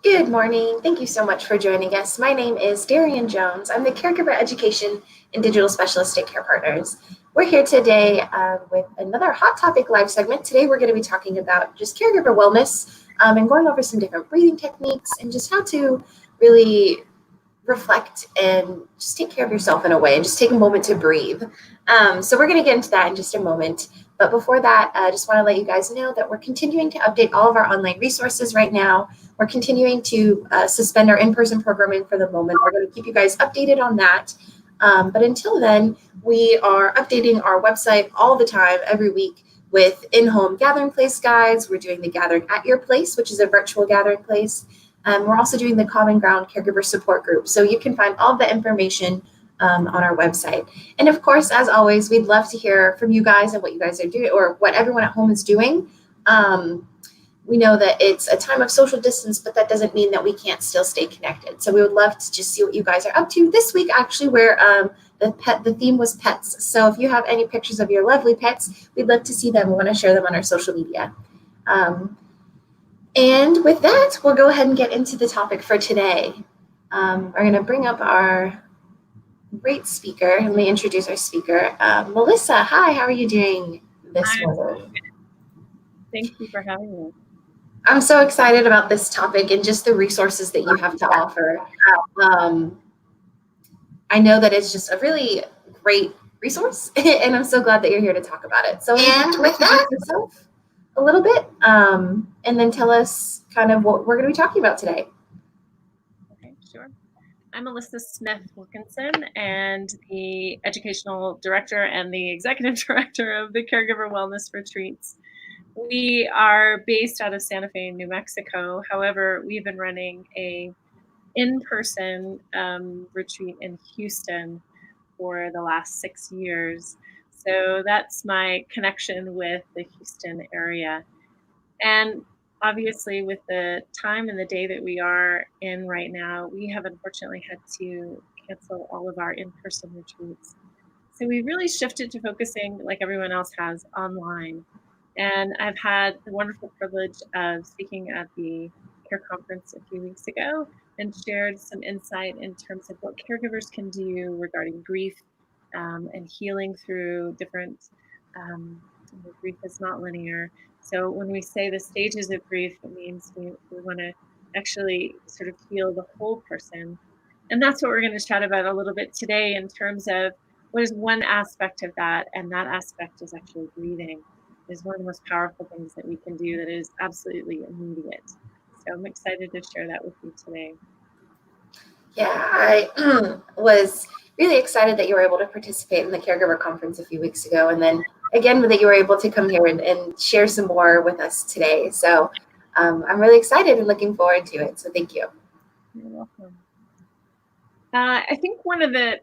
Good morning. Thank you so much for joining us. My name is Darian Jones. I'm the Caregiver Education and Digital Specialist at Care Partners. We're here today with another Hot Topic live segment. Today we're going to be talking about just caregiver wellness and going over some different breathing techniques and just how to really reflect and just take care of yourself in a way and just take a moment to breathe. So we're going to get into that in just a moment. But before that, I just want to let you guys know that we're continuing to update all of our online resources right now. We're continuing to suspend our in-person programming for the moment. We're going to keep you guys updated on that. But until then, we are updating our website all the time, every week, with in-home gathering place guides. We're doing the Gathering at Your Place, which is a virtual gathering place. We're also doing the Common Ground Caregiver Support Group. So you can find all the information on our website. And of course, as always, we'd love to hear from you guys and what you guys are doing or what everyone at home is doing. We know that it's a time of social distance, but that doesn't mean that we can't still stay connected. So we would love to just see what you guys are up to this week, actually, where the theme was pets. So if you have any pictures of your lovely pets, we'd love to see them. We want to share them on our social media. And with that, we'll go ahead and get into the topic for today. We're going to bring up our great speaker. Let me introduce our speaker. Melissa, hi, how are you doing this morning? Thank you for having me. I'm so excited about this topic and just the resources that you have to offer. I know that it's just a really great resource, and I'm so glad that you're here to talk about it. So, and with that, yourself a little bit, and then tell us kind of what we're going to be talking about today. Okay, sure. I'm Melissa Smith-Wilkinson, and the Educational Director and the Executive Director of the Caregiver Wellness Retreats. We are based out of Santa Fe, New Mexico. However, we've been running a in-person retreat in Houston for the last 6 years. So that's my connection with the Houston area. And obviously, with the time and the day that we are in right now, we have unfortunately had to cancel all of our in-person retreats. So we really shifted to focusing, like everyone else has, online. And I've had the wonderful privilege of speaking at the CARE conference a few weeks ago and shared some insight in terms of what caregivers can do regarding grief and healing through different, grief is not linear. So when we say the stages of grief, it means we want to actually sort of heal the whole person. And that's what we're going to chat about a little bit today in terms of what is one aspect of that, and that aspect is actually breathing. Is one of the most powerful things that we can do that is absolutely immediate. So I'm excited to share that with you today. Yeah, I was really excited that you were able to participate in the Caregiver Conference a few weeks ago, and then again that you were able to come here and share some more with us today. So I'm really excited and looking forward to it. So thank you. You're welcome. I think one of the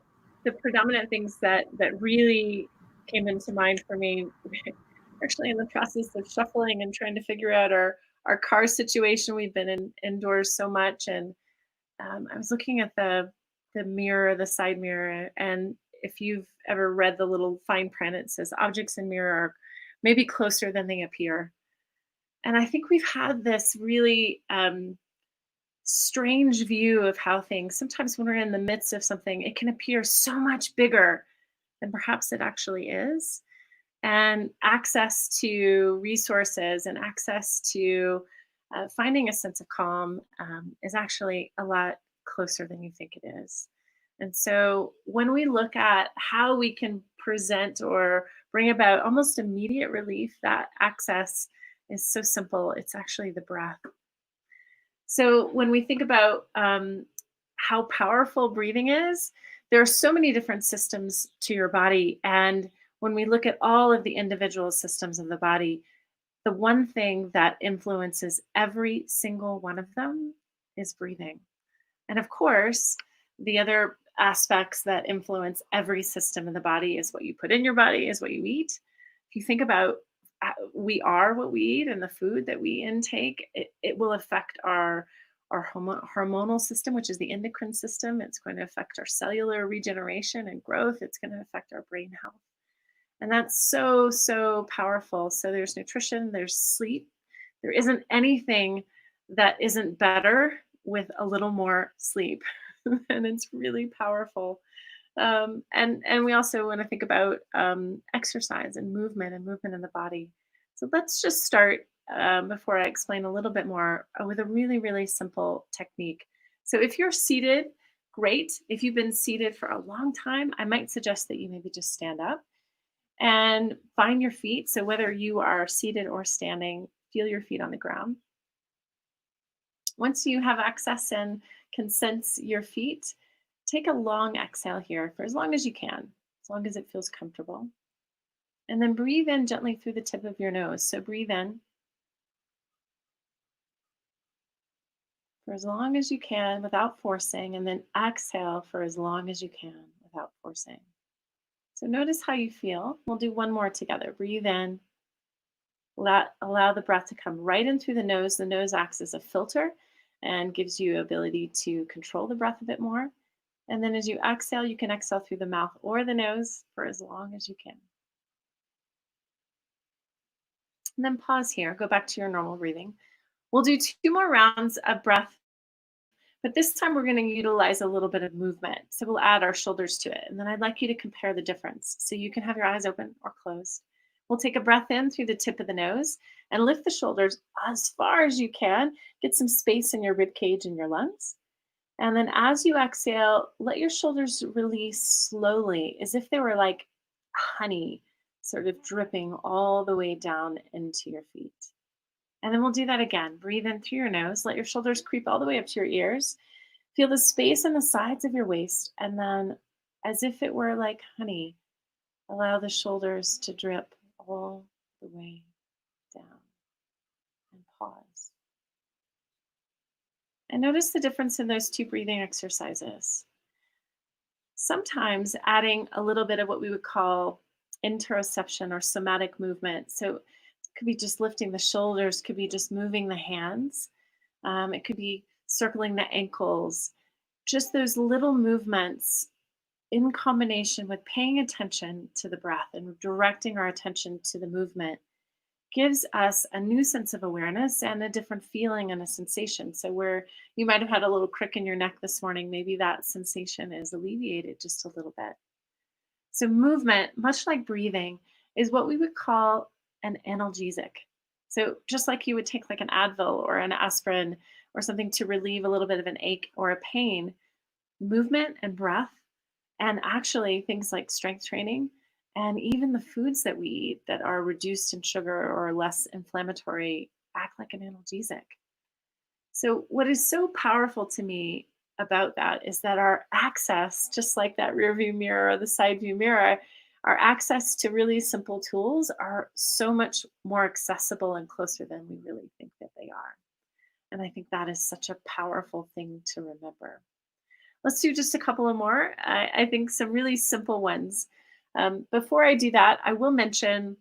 predominant things that really came into mind for me, actually in the process of shuffling and trying to figure out our car situation. We've been indoors so much, and I was looking at the mirror, the side mirror, and if you've ever read the little fine print, it says objects in mirror are maybe closer than they appear. And I think we've had this really strange view of how things, sometimes when we're in the midst of something, it can appear so much bigger than perhaps it actually is. And access to resources and access to finding a sense of calm is actually a lot closer than you think it is. And so when we look at how we can present or bring about almost immediate relief, that access is so simple. It's actually the breath. So when we think about how powerful breathing is, there are so many different systems to your body. And when we look at all of the individual systems of the body, the one thing that influences every single one of them is breathing. And of course, the other aspects that influence every system in the body is what you put in your body, is what you eat. If you think about we are what we eat, and the food that we intake, it will affect our hormonal system, which is the endocrine system. It's going to affect our cellular regeneration and growth. It's going to affect our brain health. And that's so, so powerful. So there's nutrition, there's sleep. There isn't anything that isn't better with a little more sleep. And it's really powerful. And we also want to think about exercise and movement in the body. So let's just start before I explain a little bit more with a really, really simple technique. So if you're seated, great. If you've been seated for a long time, I might suggest that you maybe just stand up and find your feet. So whether you are seated or standing, feel your feet on the ground. Once you have access and can sense your feet, take a long exhale here for as long as you can, as long as it feels comfortable. And then breathe in gently through the tip of your nose. So breathe in for as long as you can without forcing, and then exhale for as long as you can without forcing. So notice how you feel. We'll do one more together. Breathe in. Allow the breath to come right in through the nose. The nose acts as a filter and gives you ability to control the breath a bit more. And then as you exhale, you can exhale through the mouth or the nose for as long as you can. And then pause here. Go back to your normal breathing. We'll do 2 more rounds of breath, but this time we're going to utilize a little bit of movement. So we'll add our shoulders to it. And then I'd like you to compare the difference. So you can have your eyes open or closed. We'll take a breath in through the tip of the nose and lift the shoulders as far as you can. Get some space in your rib cage and your lungs. And then as you exhale, let your shoulders release slowly as if they were like honey, sort of dripping all the way down into your feet. And then we'll do that again. Breathe in through your nose. Let your shoulders creep all the way up to your ears. Feel the space in the sides of your waist. And then, as if it were like honey, allow the shoulders to drip all the way down. And pause. And notice the difference in those 2 breathing exercises. Sometimes adding a little bit of what we would call interoception or somatic movement. So it could be just lifting the shoulders, could be just moving the hands. It could be circling the ankles. Just those little movements in combination with paying attention to the breath and directing our attention to the movement gives us a new sense of awareness and a different feeling and a sensation. So where you might have had a little crick in your neck this morning, maybe that sensation is alleviated just a little bit. So movement, much like breathing, is what we would call an analgesic. So just like you would take like an Advil or an aspirin or something to relieve a little bit of an ache or a pain, movement and breath, and actually things like strength training and even the foods that we eat that are reduced in sugar or less inflammatory act like an analgesic. So, what is so powerful to me about that is that our access, just like that rear view mirror or the side view mirror, our access to really simple tools are so much more accessible and closer than we really think that they are. And I think that is such a powerful thing to remember. Let's do just a couple of more. I think some really simple ones. Before I do that, I will mention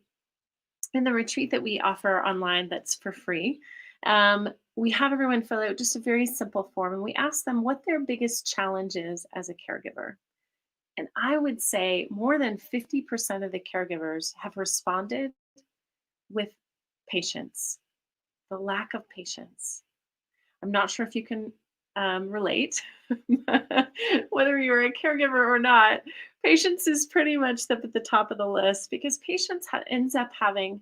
in the retreat that we offer online that's for free, we have everyone fill out just a very simple form and we ask them what their biggest challenge is as a caregiver. And I would say more than 50% of the caregivers have responded with patience, the lack of patience. I'm not sure if you can relate, whether you're a caregiver or not. Patience is pretty much at the top of the list because patience ends up having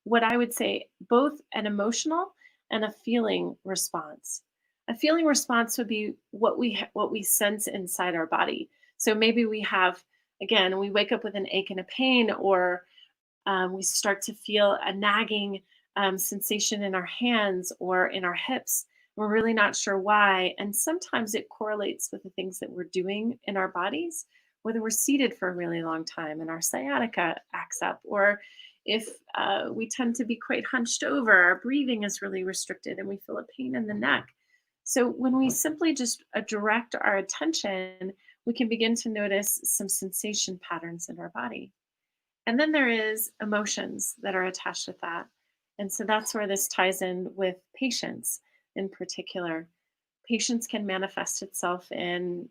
what I would say both an emotional and a feeling response. A feeling response would be what we sense inside our body. So maybe we have, again, we wake up with an ache and a pain, or we start to feel a nagging sensation in our hands or in our hips. We're really not sure why. And sometimes it correlates with the things that we're doing in our bodies, whether we're seated for a really long time and our sciatica acts up, or if we tend to be quite hunched over, our breathing is really restricted and we feel a pain in the neck. So when we simply just direct our attention, we can begin to notice some sensation patterns in our body. And then there is emotions that are attached with that. And so that's where this ties in with patience in particular. Patience can manifest itself in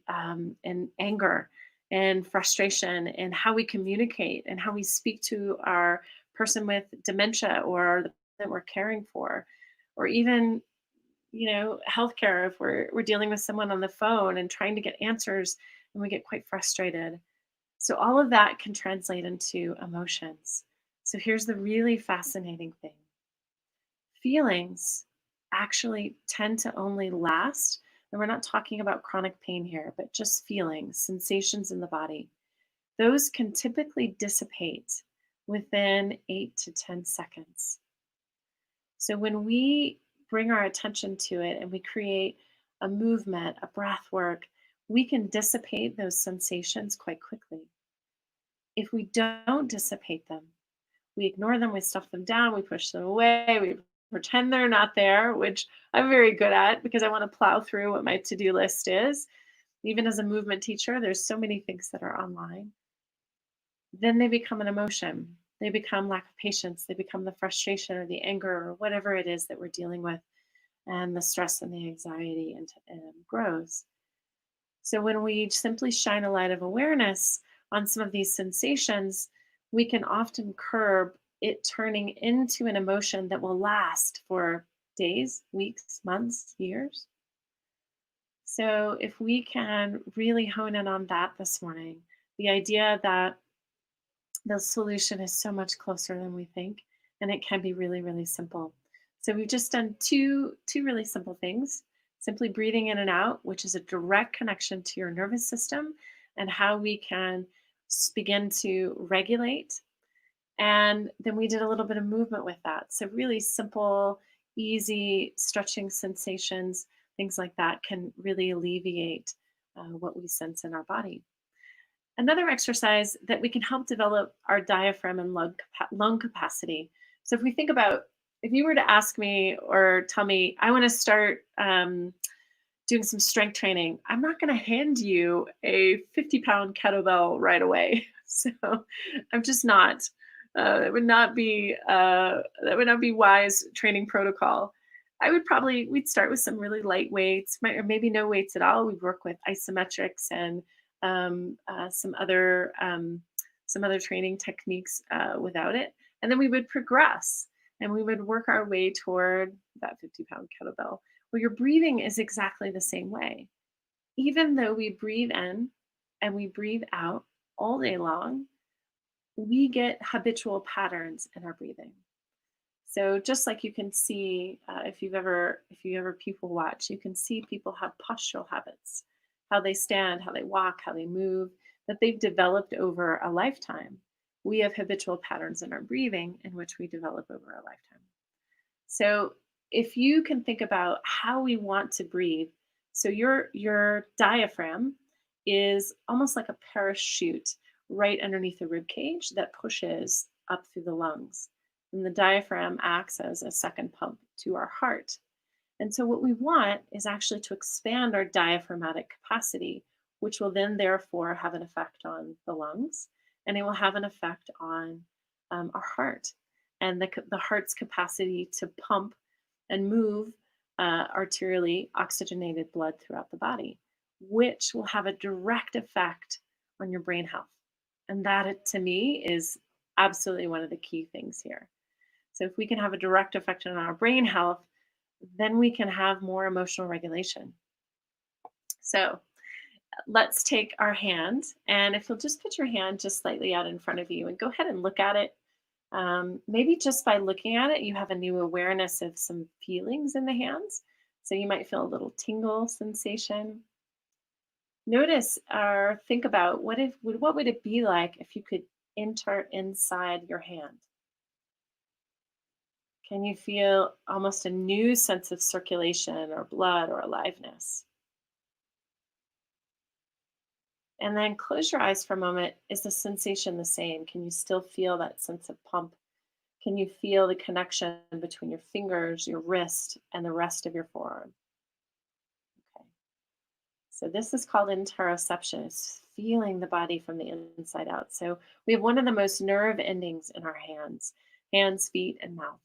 anger and frustration and how we communicate and how we speak to our person with dementia or that we're caring for, or even healthcare, if we're dealing with someone on the phone and trying to get answers and we get quite frustrated. So all of that can translate into emotions. So here's the really fascinating thing. Feelings actually tend to only last, and we're not talking about chronic pain here, but just feelings, sensations in the body. Those can typically dissipate within 8 to 10 seconds. So when we bring our attention to it and we create a movement, a breath work, we can dissipate those sensations quite quickly. If we don't dissipate them, we ignore them, we stuff them down, we push them away, we pretend they're not there, which I'm very good at because I want to plow through what my to-do list is. Even as a movement teacher, there's so many things that are online. Then they become an emotion. They become lack of patience. They become the frustration or the anger or whatever it is that we're dealing with, and the stress and the anxiety and grows. So when we simply shine a light of awareness on some of these sensations, we can often curb it turning into an emotion that will last for days, weeks, months, years. So if we can really hone in on that this morning, the idea that the solution is so much closer than we think, and it can be really, really simple. So we've just done two really simple things. Simply breathing in and out, which is a direct connection to your nervous system and how we can begin to regulate. And then we did a little bit of movement with that. So really simple, easy stretching sensations, things like that can really alleviate what we sense in our body. Another exercise that we can help develop our diaphragm and lung capacity. So if we think about, if you were to ask me or tell me, I want to start doing some strength training, I'm not going to hand you a 50-pound kettlebell right away. So I'm just not. That would not be wise training protocol. We'd start with some really light weights, or maybe no weights at all. We'd work with isometrics and some other training techniques without it, and then we would progress and we would work our way toward that 50-pound kettlebell. Well, your breathing is exactly the same way. Even though we breathe in and we breathe out all day long, we get habitual patterns in our breathing. So just like you can see, if you ever people watch, you can see people have postural habits, how they stand, how they walk, how they move, that they've developed over a lifetime. We have habitual patterns in our breathing in which we develop over a lifetime. So if you can think about how we want to breathe, so your diaphragm is almost like a parachute right underneath the rib cage that pushes up through the lungs. And the diaphragm acts as a second pump to our heart. And so what we want is actually to expand our diaphragmatic capacity, which will then therefore have an effect on the lungs, and it will have an effect on our heart and the heart's capacity to pump and move arterially oxygenated blood throughout the body, which will have a direct effect on your brain health. And that, to me, is absolutely one of the key things here. So if we can have a direct effect on our brain health, then we can have more emotional regulation. So let's take our hand, and if you'll just put your hand just slightly out in front of you and go ahead and look at it. Maybe just by looking at it, you have a new awareness of some feelings in the hands. So you might feel a little tingle sensation. Notice or think about what would it be like if you could enter inside your hand? Can you feel almost a new sense of circulation or blood or aliveness? And then close your eyes for a moment. Is the sensation the same? Can you still feel that sense of pump? Can you feel the connection between your fingers, your wrist, and the rest of your forearm? Okay. So this is called interoception. It's feeling the body from the inside out. So we have one of the most nerve endings in our hands, feet, and mouth.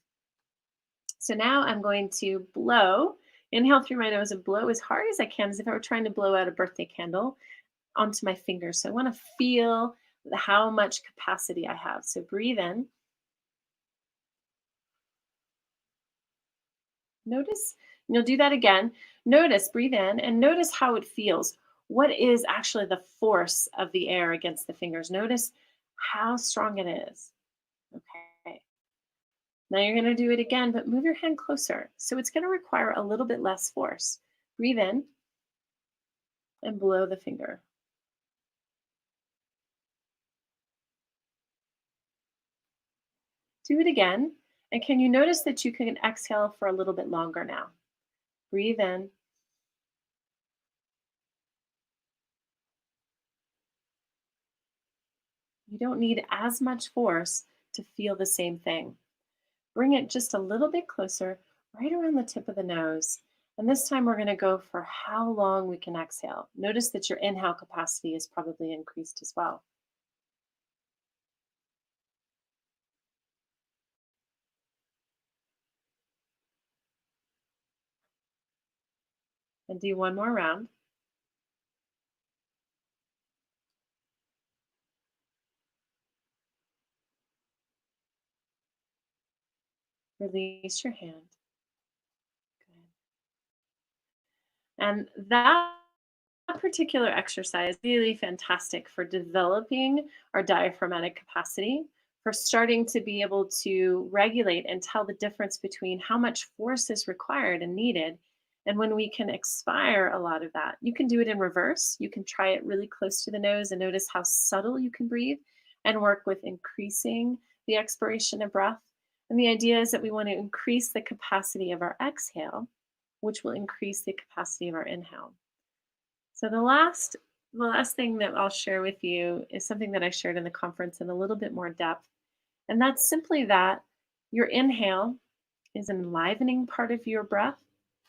So now I'm going to blow. Inhale through my nose and blow as hard as I can, as if I were trying to blow out a birthday candle onto my fingers. So I want to feel how much capacity I have. So breathe in. Notice, and you'll do that again. Notice, breathe in and notice how it feels. What is actually the force of the air against the fingers? Notice how strong it is. Okay. Now you're going to do it again, but move your hand closer. So it's going to require a little bit less force. Breathe in and blow the finger. Do it again. And can you notice that you can exhale for a little bit longer now? Breathe in. You don't need as much force to feel the same thing. Bring it just a little bit closer, right around the tip of the nose. And this time we're going to go for how long we can exhale. Notice that your inhale capacity is probably increased as well. And do one more round. Release your hand. Good. And that particular exercise is really fantastic for developing our diaphragmatic capacity, for starting to be able to regulate and tell the difference between how much force is required and needed. And when we can expire a lot of that, you can do it in reverse. You can try it really close to the nose and notice how subtle you can breathe and work with increasing the expiration of breath. And the idea is that we want to increase the capacity of our exhale, which will increase the capacity of our inhale. So the last thing that I'll share with you is something that I shared in the conference in a little bit more depth. And that's simply that your inhale is an enlivening part of your breath,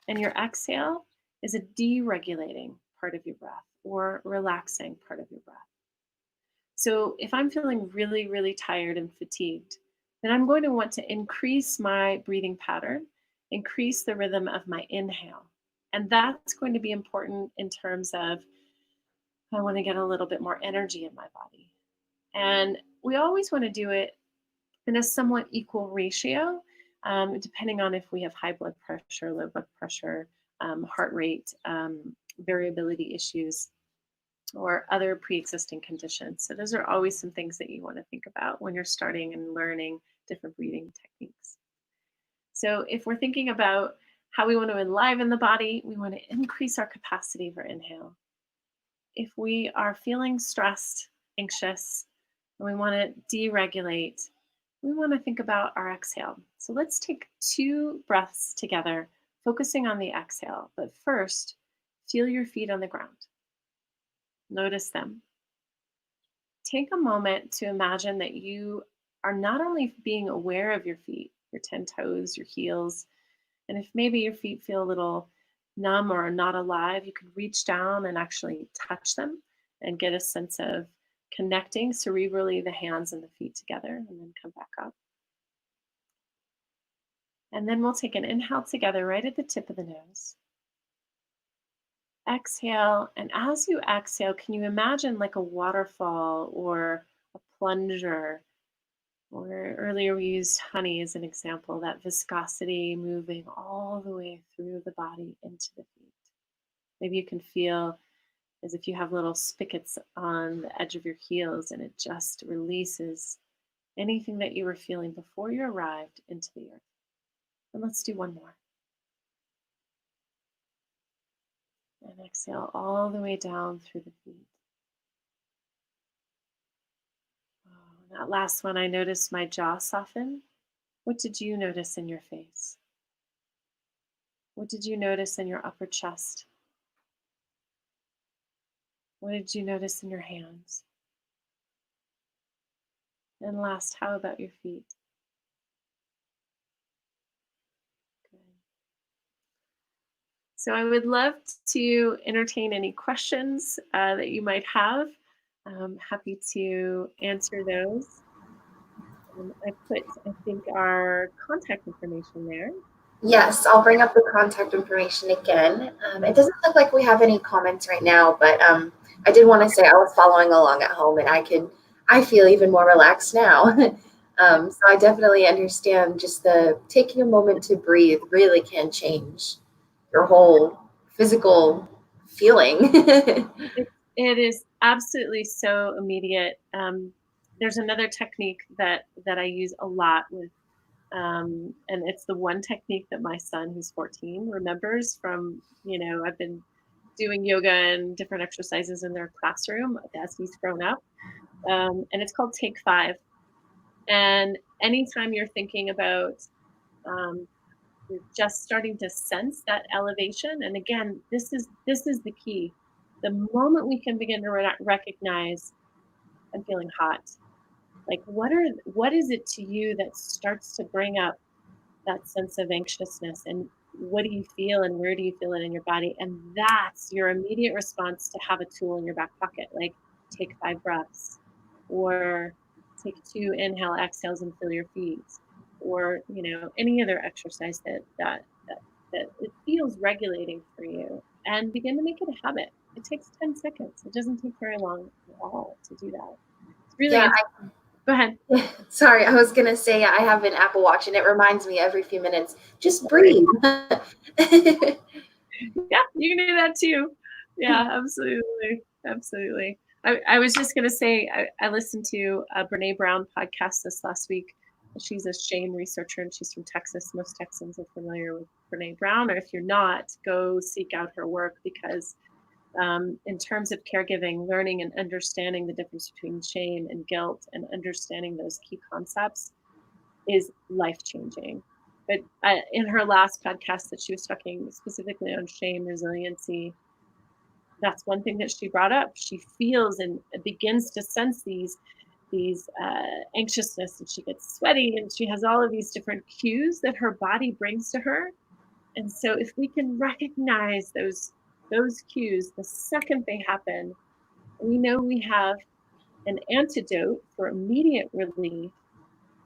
and your exhale is a deregulating part of your breath or relaxing part of your breath. So if I'm feeling really, really tired and fatigued, then I'm going to want to increase my breathing pattern, increase the rhythm of my inhale. And that's going to be important in terms of I want to get a little bit more energy in my body. And we always want to do it in a somewhat equal ratio, depending on if we have high blood pressure, low blood pressure, heart rate, variability issues, or other pre-existing conditions. So those are always some things that you want to think about when you're starting and learning different breathing techniques. So if we're thinking about how we want to enliven the body, we want to increase our capacity for inhale. If we are feeling stressed, anxious, and we want to deregulate, we want to think about our exhale. So let's take 2 breaths together, focusing on the exhale. But first, feel your feet on the ground. Notice them. Take a moment to imagine that you are not only being aware of your feet, your 10 toes, your heels, and if maybe your feet feel a little numb or not alive, you can reach down and actually touch them and get a sense of connecting cerebrally the hands and the feet together, and then come back up. And then we'll take an inhale together right at the tip of the nose. Exhale, and as you exhale, can you imagine like a waterfall or a plunger? Or earlier we used honey as an example, that viscosity moving all the way through the body into the feet. Maybe you can feel as if you have little spigots on the edge of your heels and it just releases anything that you were feeling before you arrived into the earth. And let's do one more. And exhale all the way down through the feet. That last one, I noticed my jaw soften. What did you notice in your face? What did you notice in your upper chest? What did you notice in your hands? And last, how about your feet? Good. So I would love to entertain any questions that you might have. I'm happy to answer those. I put, I think, our contact information there. Yes, I'll bring up the contact information again. It doesn't look like we have any comments right now, but I did want to say I was following along at home, and I feel even more relaxed now. So I definitely understand just taking a moment to breathe really can change your whole physical feeling. It is absolutely so immediate. There's another technique that I use a lot with, and it's the one technique that my son, who's 14, remembers from, I've been doing yoga and different exercises in their classroom as he's grown up. And it's called Take 5. And anytime you're thinking about, you're just starting to sense that elevation. And again, this is the key. The moment we can begin to recognize, I'm feeling hot. Like, what is it to you that starts to bring up that sense of anxiousness, and what do you feel and where do you feel it in your body? And that's your immediate response to have a tool in your back pocket, like take 5 breaths, or take 2 inhale exhales and feel your feet, or any other exercise that it feels regulating for you, and begin to make it a habit. It takes 10 seconds. It doesn't take very long at all to do that. It's really Yeah, Go ahead. Sorry, I was gonna say I have an Apple Watch and it reminds me every few minutes, just breathe. Yeah, you can do that too. Yeah, absolutely. Absolutely. I was just going to say, I listened to a Brene Brown podcast this last week. She's a shame researcher and she's from Texas. Most Texans are familiar with Brene Brown, or if you're not, go seek out her work, because in terms of caregiving, learning and understanding the difference between shame and guilt and understanding those key concepts is life-changing. But in her last podcast that she was talking specifically on shame, resiliency, that's one thing that she brought up. She feels and begins to sense these anxiousness, and she gets sweaty, and she has all of these different cues that her body brings to her. And so if we can recognize those cues the second they happen, we know we have an antidote for immediate relief.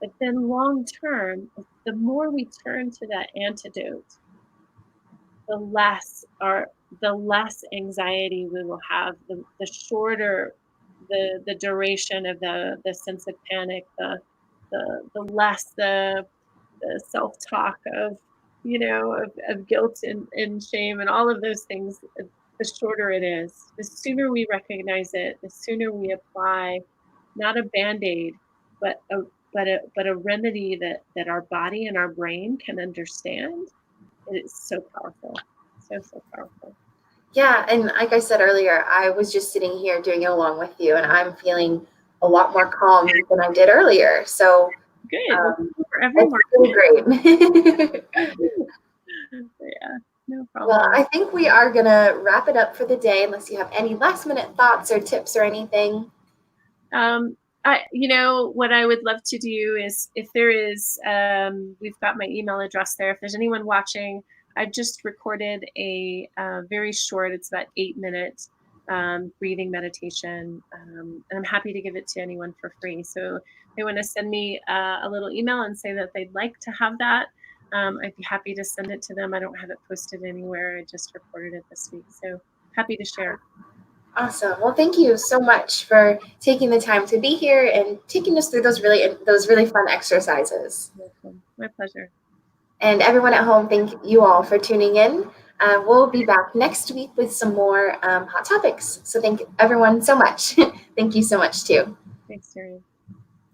But then long term, the more we turn to that antidote, the less anxiety we will have, the shorter the duration of the sense of panic, the less the self-talk of of guilt and shame and all of those things, the shorter it is. The sooner we recognize it, the sooner we apply not a band-aid, but a remedy that our body and our brain can understand. It is so powerful. So powerful. Yeah, and like I said earlier, I was just sitting here doing it along with you, and I'm feeling a lot more calm than I did earlier. So good. For everyone. It's really great. Yeah, no problem. Well, I think we are gonna wrap it up for the day, unless you have any last minute thoughts or tips or anything. What I would love to do is, if there is, we've got my email address there. If there's anyone watching, I've just recorded a very short, it's about 8-minute breathing meditation, and I'm happy to give it to anyone for free. So if they want to send me a little email and say that they'd like to have that, I'd be happy to send it to them. I don't have it posted anywhere. I just recorded it this week. So happy to share. Awesome. Well, thank you so much for taking the time to be here and taking us through those really fun exercises. My pleasure. And everyone at home, thank you all for tuning in. We'll be back next week with some more hot topics. So thank everyone so much. Thank you so much too. Thanks, Terry.